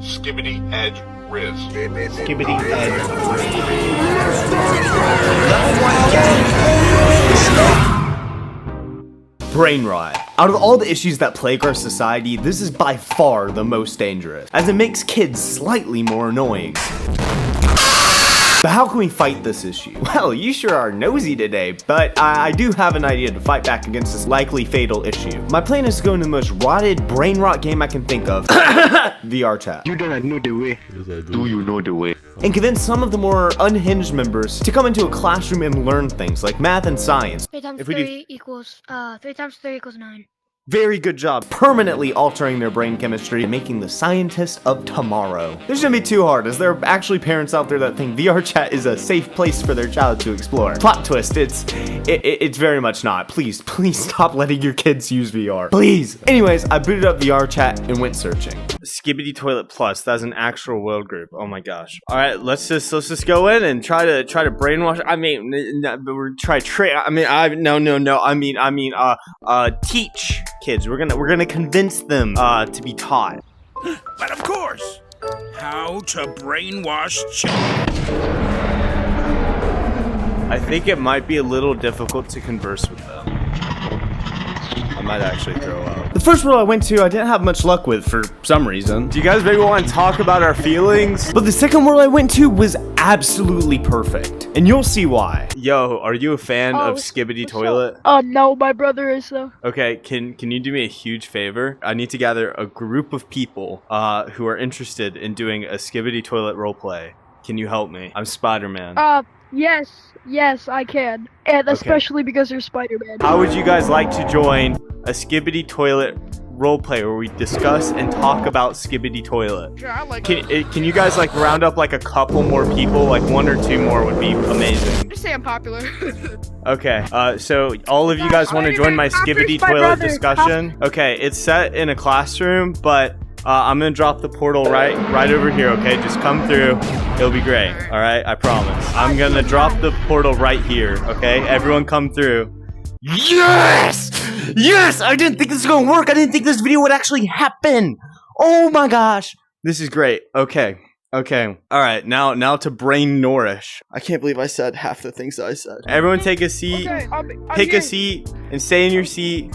Skibidi edge riz. Skibidi edge. Brain rot. Out of all the issues that plague our society, this is by far the most dangerous, as it makes kids slightly more annoying. But how can we fight this issue? Well, you sure are nosy today, but I do have an idea to fight back against this likely fatal issue. My plan is to go into the most rotted brain rot game I can think of, VRChat. You don't know the way. Do you know the way? And convince some of the more unhinged members to come into a classroom and learn things like math and science. 3 times If we 3 equals 3 times 3 equals 9. Very good job permanently altering their brain chemistry and making the scientists of tomorrow. This shouldn't be too hard, as there are actually parents out there that think VRChat is a safe place for their child to explore. Plot twist, it's very much not. Please stop letting your kids use VR. Please. Anyways, I booted up VRChat and went searching. Skibidi Toilet Plus, that's an actual world group. Oh my gosh. All right, let's just go in and try to brainwash. Teach kids. We're gonna convince them to be taught. But of course, how to brainwash children. I think it might be a little difficult to converse with them. I might actually throw up. The first world I went to, I didn't have much luck with for some reason. Do you guys maybe want to talk about our feelings? But the second world I went to was absolutely perfect, and you'll see why. Yo, are you a fan of Skibidi Toilet? No, my brother is though. Okay, can you do me a huge favor? I need to gather a group of people who are interested in doing a Skibidi Toilet roleplay. Can you help me? I'm Spider-Man. Yes, I can. And especially because you're Spider-Man. How would you guys like to join a Skibidi Toilet roleplay where we discuss and talk about Skibidi Toilet? Yeah, I like Can you guys like round up like a couple more people? Like 1 or 2 more would be amazing. Just say I'm popular. Okay, so all of you guys want to join my Skibidi Toilet discussion? Okay, it's set in a classroom, but I'm gonna drop the portal right over here, okay? Just come through. It'll be great, all right? I promise. I'm gonna drop the portal right here, okay? Everyone come through. Yes! Yes! I didn't think this was gonna work. I didn't think this video would actually happen. Oh my gosh. This is great. Okay. All right, now to brain nourish. I can't believe I said half the things that I said. Everyone take a seat. Okay, Pick a seat and stay in your seat.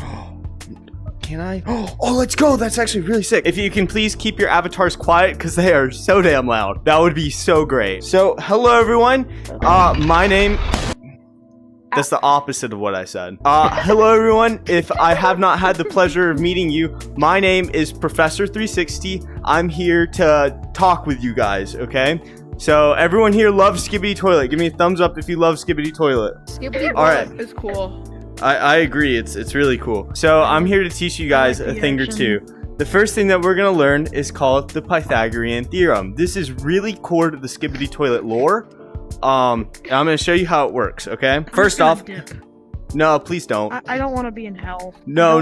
Can I? Oh, let's go. That's actually really sick. If you can please keep your avatars quiet because they are so damn loud. That would be so great. So, hello everyone. My name... That's the opposite of what I said. Hello everyone. If I have not had the pleasure of meeting you, my name is Professor 360. I'm here to talk with you guys, okay? So, everyone here loves Skibidi Toilet. Give me a thumbs up if you love Skibidi Toilet. Skibidi All right. is cool. I agree, it's really cool. So I'm here to teach you guys a thing or two. The first thing that we're gonna learn is called the Pythagorean theorem. This is really core to the Skibidi Toilet lore. And I'm gonna show you how it works, okay? First off, no, please don't. I don't want to be in hell. No.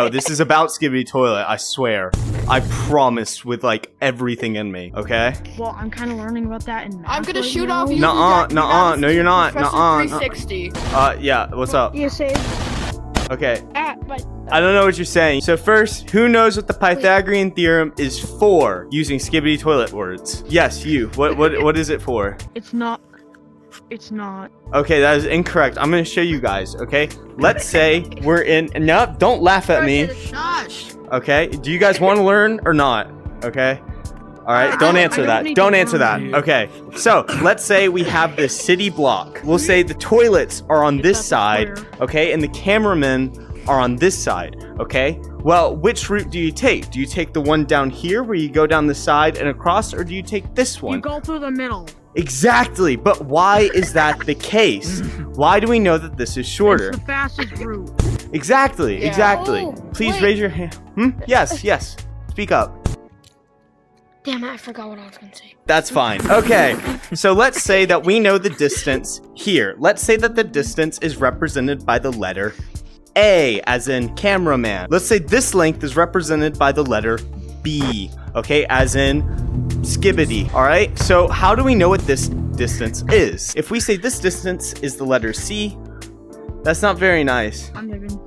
This is about Skibidi Toilet, I swear. I promise with like everything in me, okay? Well, I'm kind of learning about that in math. I'm gonna right shoot now. off you. Nuh-uh, no you're not. Professor 360. Yeah, what's up? You say Okay. but I don't know what you're saying. So first, who knows what the Pythagorean theorem is for using Skibidi Toilet words? Yes, you. What is it for? it's not. Okay, that is incorrect. I'm gonna show you guys, okay? Let's say we're in... No, don't laugh at me. Okay, do you guys want to learn or not? Okay? Alright, don't answer that. Don't answer that. Okay, so let's say we have this city block. We'll say the toilets are on this side, okay? And the cameramen are on this side, okay? Well, which route do you take? Do you take the one down here where you go down the side and across, or do you take this one? You go through the middle. Exactly, but why is that the case? Why do we know that this is shorter? It's the fastest route. Exactly. Oh, Please raise your hand. Yes. Speak up. Damn it, I forgot what I was gonna say. That's fine. Okay, so let's say that we know the distance here. Let's say that the distance is represented by the letter A, as in cameraman. Let's say this length is represented by the letter B, okay, as in Skibidi. All right, so how do we know what this distance is? If we say this distance is the letter C, that's not very nice. I'm leaving.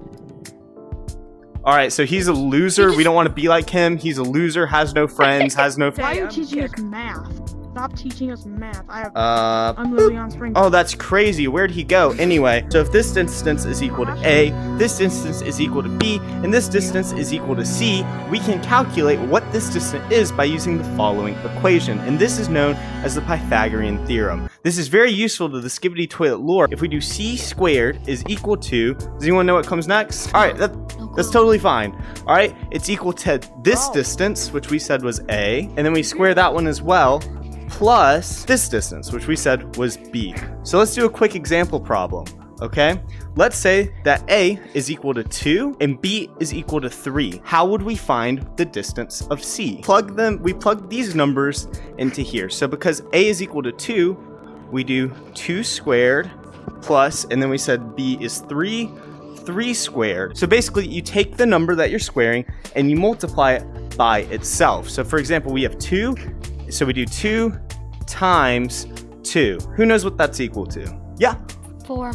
All right, so he's a loser. We don't want to be like him. He's a loser, has no friends, has no... Why are you teaching us math? Stop teaching us math. I'm literally on spring. Oh, that's crazy. Where'd he go? Anyway, so if this distance is equal to A, this distance is equal to B, and this distance is equal to C, we can calculate what this distance is by using the following equation, and this is known as the Pythagorean theorem. This is very useful to the skibidi toilet lore. If we do C squared is equal to, does anyone know what comes next? All right, that's totally fine. All right, it's equal to this distance, which we said was A, and then we square that one as well, plus this distance, which we said was B. So let's do a quick example problem, okay? Let's say that A is equal to 2 and B is equal to 3. How would we find the distance of C? We plug these numbers into here. So because A is equal to 2, we do 2 squared plus, and then we said B is 3 squared. So basically you take the number that you're squaring and you multiply it by itself. So for example, we have 2, so we do 2 times 2. Who knows what that's equal to? Yeah? 4.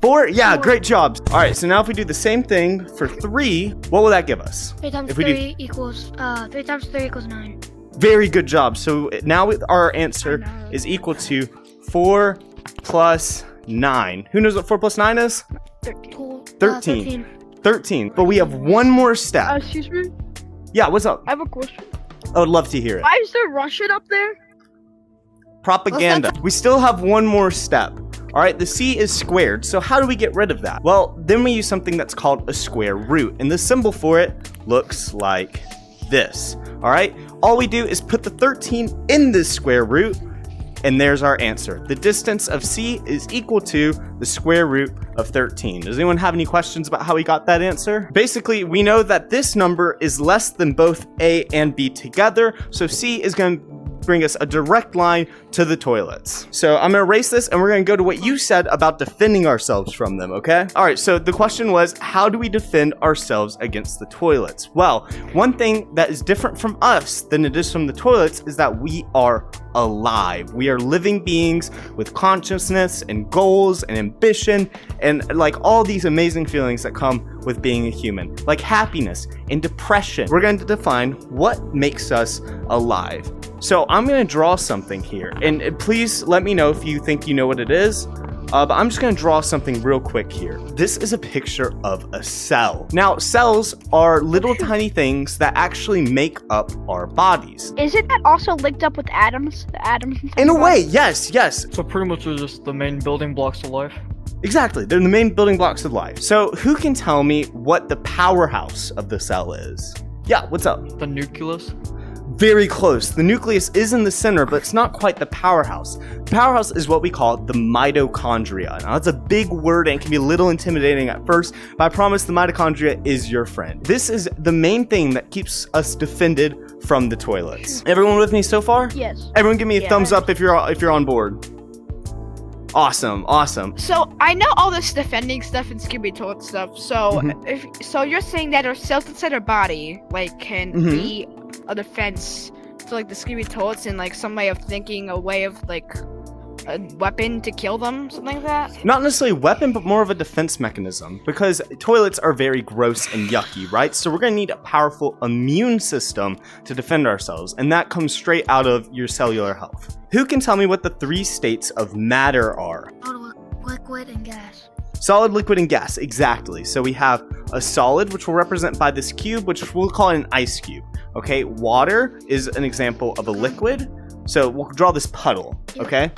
4? Yeah, great job. All right, so now if we do the same thing for 3, what will that give us? 3 times If we 3 equals 3 times 3 equals 9. Very good job. So now our answer is equal to 4 plus 9. Who knows what 4 plus 9 is? 13. 13. But we have one more step. Excuse me? Yeah, what's up? I have a question. I would love to hear it. Why is there Russian up there? Propaganda. We still have one more step. All right, the C is squared. So how do we get rid of that? Well, then we use something that's called a square root. And the symbol for it looks like this. All right, all we do is put the 13 in this square root, and there's our answer. The distance of C is equal to the square root of 13. Does anyone have any questions about how we got that answer? Basically, we know that this number is less than both A and B together, so C is going to bring us a direct line to the toilets. So I'm gonna erase this and we're gonna go to what you said about defending ourselves from them, okay? All right, so the question was, how do we defend ourselves against the toilets? Well, one thing that is different from us than it is from the toilets is that we are alive. We are living beings with consciousness and goals and ambition and like all these amazing feelings that come with being a human, like happiness and depression. We're going to define what makes us alive. So I'm going to draw something here, and please let me know if you think you know what it is. But I'm just going to draw something real quick here. This is a picture of a cell. Now, cells are little tiny things that actually make up our bodies. Isn't that also linked up with atoms? The atoms In a way, yes. So pretty much they're just the main building blocks of life. Exactly, they're the main building blocks of life. So who can tell me what the powerhouse of the cell is? Yeah, what's up? The nucleus. Very close. The nucleus is in the center, but it's not quite the powerhouse. The powerhouse is what we call the mitochondria. Now, that's a big word and it can be a little intimidating at first, but I promise the mitochondria is your friend. This is the main thing that keeps us defended from the toilets. Everyone with me so far? Yes. Everyone give me a thumbs up if you're on board. Awesome. So I know all this defending stuff and skibidi toilet stuff. So so you're saying that our cells inside our body like can be a defense to like the skibidi toilets and like some way of thinking, a way of like a weapon to kill them, something like that? Not necessarily a weapon, but more of a defense mechanism, because toilets are very gross and yucky, right? So we're going to need a powerful immune system to defend ourselves, and that comes straight out of your cellular health. Who can tell me what the 3 states of matter are? Liquid and gas. Solid, liquid, and gas, exactly. So we have a solid, which will represent by this cube, which we'll call an ice cube. Okay, water is an example of a liquid, so we'll draw this puddle, okay?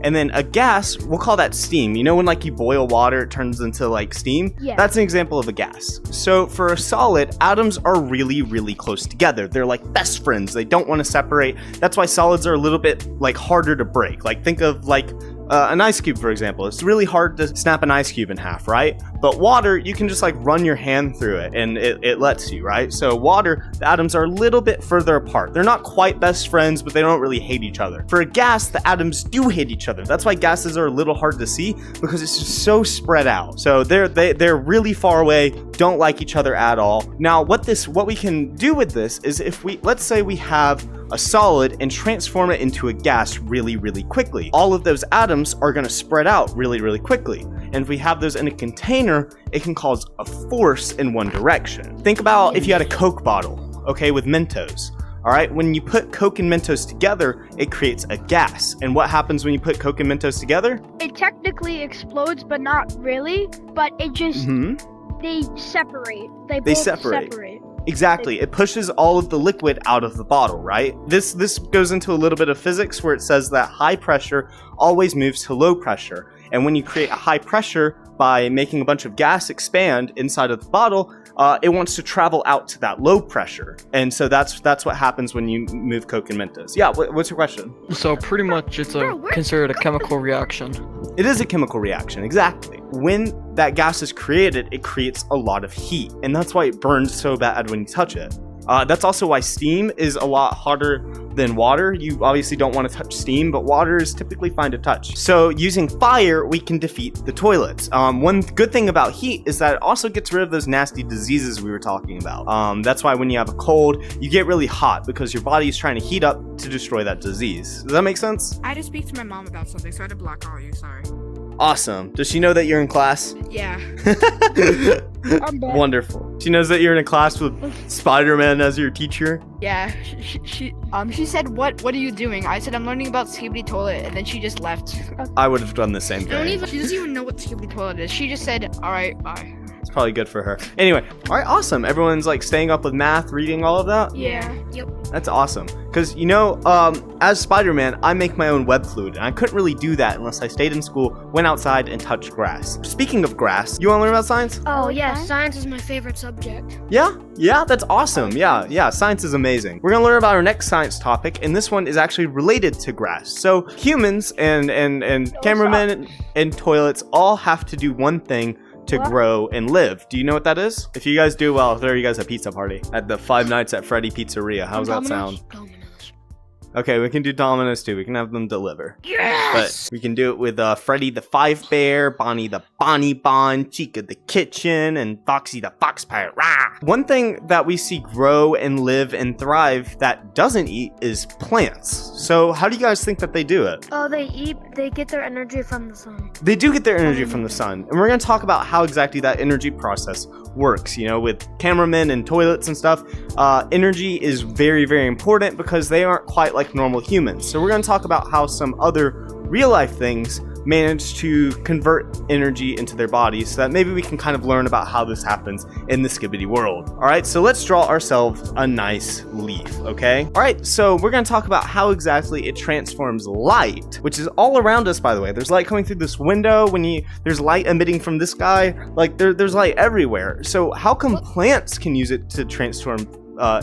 And then a gas, we'll call that steam. You know when like you boil water, it turns into like steam? Yeah. That's an example of a gas. So for a solid, atoms are really, really close together. They're like best friends. They don't want to separate. That's why solids are a little bit like harder to break. Like think of like an ice cube, for example. It's really hard to snap an ice cube in half, right? But water, you can just like run your hand through it and it lets you, right? So water, the atoms are a little bit further apart. They're not quite best friends, but they don't really hate each other. For a gas, the atoms do hate each other. That's why gases are a little hard to see, because it's just so spread out. So they're really far away, don't like each other at all. Now, what we can do with this is if let's say we have a solid and transform it into a gas really, really quickly. All of those atoms are going to spread out really, really quickly. and if we have those in a container, it can cause a force in one direction. Think about if you had a Coke bottle, okay, with Mentos. All right, when you put Coke and Mentos together, it creates a gas. And what happens when you put Coke and Mentos together? It technically explodes, but not really. But it just they separate. They both separate. Exactly. It pushes all of the liquid out of the bottle, right? This goes into a little bit of physics where it says that high pressure always moves to low pressure. And when you create a high pressure by making a bunch of gas expand inside of the bottle, it wants to travel out to that low pressure. And so that's what happens when you move Coke and Mentos. Yeah, what's your question? So pretty much it's considered a chemical reaction. It is a chemical reaction, exactly. When that gas is created, it creates a lot of heat. And that's why it burns so bad when you touch it. That's also why steam is a lot hotter than water. You obviously don't want to touch steam, but water is typically fine to touch. So using fire, we can defeat the toilets. One good thing about heat is that it also gets rid of those nasty diseases we were talking about. That's why when you have a cold, you get really hot because your body is trying to heat up to destroy that disease. Does that make sense? I had to speak to my mom about something, so I had to block all you. Sorry. Awesome. Does she know that you're in class? Yeah. Wonderful. She knows that you're in a class with Spider-Man as your teacher? Yeah. She said, what are you doing? I said, I'm learning about skibidi toilet, and then she just left. I would have done the same thing. She doesn't even know what skibidi toilet is. She just said, alright, bye. It's probably good for her. Anyway, all right, awesome. Everyone's like staying up with math, reading all of that? Yeah. Yep. That's awesome. Because, you know, as Spider-Man, I make my own web fluid, and I couldn't really do that unless I stayed in school, went outside, and touched grass. Speaking of grass, you want to learn about science? Oh, yeah, science is my favorite subject. Yeah, that's awesome. Yeah, science is amazing. We're going to learn about our next science topic, and this one is actually related to grass. So humans and cameramen and toilets all have to do one thing to grow and live. Do you know what that is? If you guys do, well, I'll throw you guys a pizza party at the 5 Nights at Freddy Pizzeria. How does that sound? Domino's. Okay, we can do Domino's too. We can have them deliver. Yes! But we can do it with Freddy the Five Bear, Bonnie the Bonnie Bon, Chica the Kitchen, and Foxy the Fox Pirate. Rah! One thing that we see grow and live and thrive that doesn't eat is plants. So how do you guys think that they do it? Oh, they get their energy from the sun. They do get their energy from the sun. And we're going to talk about how exactly that energy process works. You know, with cameramen and toilets and stuff, energy is very, very important because they aren't quite like normal humans. So we're going to talk about how some other real life things manage to convert energy into their bodies so that maybe we can kind of learn about how this happens in the skibidi world. All right, so let's draw ourselves a nice leaf, okay? All right, so we're going to talk about how exactly it transforms light, which is all around us, by the way. There's light coming through this window. There's light emitting from this guy. Like there's light everywhere. So how come plants can use it to transform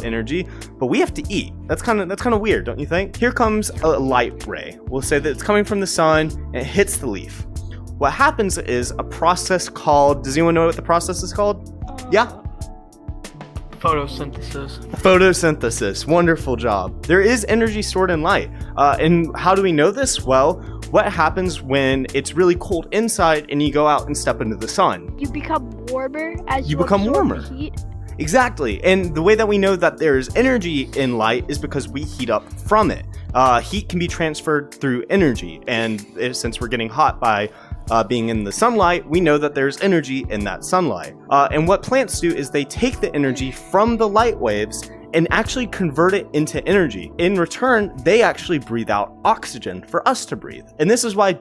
energy, but we have to eat? That's kind of weird, don't you think? Here comes a light ray. We'll say that it's coming from the sun and it hits the leaf. What happens is a process called, does anyone know what the process is called? Yeah? Photosynthesis. Photosynthesis. Wonderful job. There is energy stored in light. And how do we know this? Well, what happens when it's really cold inside and you go out and step into the sun? You become warmer as you become absorb warmer. the heat. Exactly, and the way that we know that there's energy in light is because we heat up from it. Heat can be transferred through energy, and since we're getting hot by being in the sunlight, we know that there's energy in that sunlight. And what plants do is they take the energy from the light waves and actually convert it into energy. In return, they actually breathe out oxygen for us to breathe. And this is why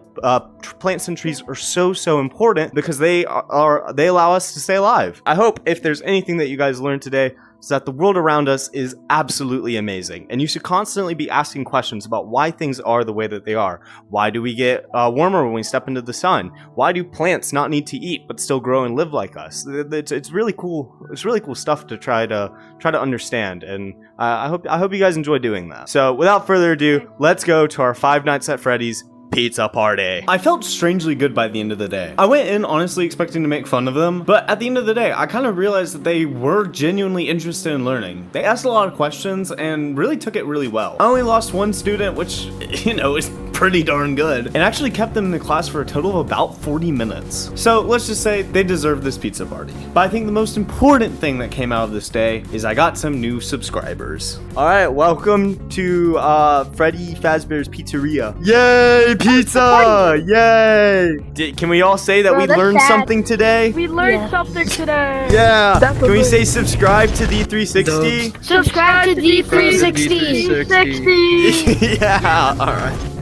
plants and trees are so important, because they allow us to stay alive. I hope if there's anything that you guys learned today, is that the world around us is absolutely amazing. And you should constantly be asking questions about why things are the way that they are. Why do we get warmer when we step into the sun? Why do plants not need to eat but still grow and live like us? It's really cool. It's really cool stuff to try to understand. And I hope you guys enjoy doing that. So without further ado, let's go to our 5 Nights at Freddy's pizza party. I felt strangely good by the end of the day. I went in honestly expecting to make fun of them, but at the end of the day, I kind of realized that they were genuinely interested in learning. They asked a lot of questions and really took it really well. I only lost one student, which, you know, is pretty darn good and actually kept them in the class for a total of about 40 minutes. So let's just say they deserve this pizza party. But I think the most important thing that came out of this day is I got some new subscribers. All right, welcome to Freddy Fazbear's Pizzeria. Yay, pizza! Yay! Can we all say that we learned something today? We learned something today. Yeah. Can we say subscribe to D360? Subscribe to D360. Yeah, all right.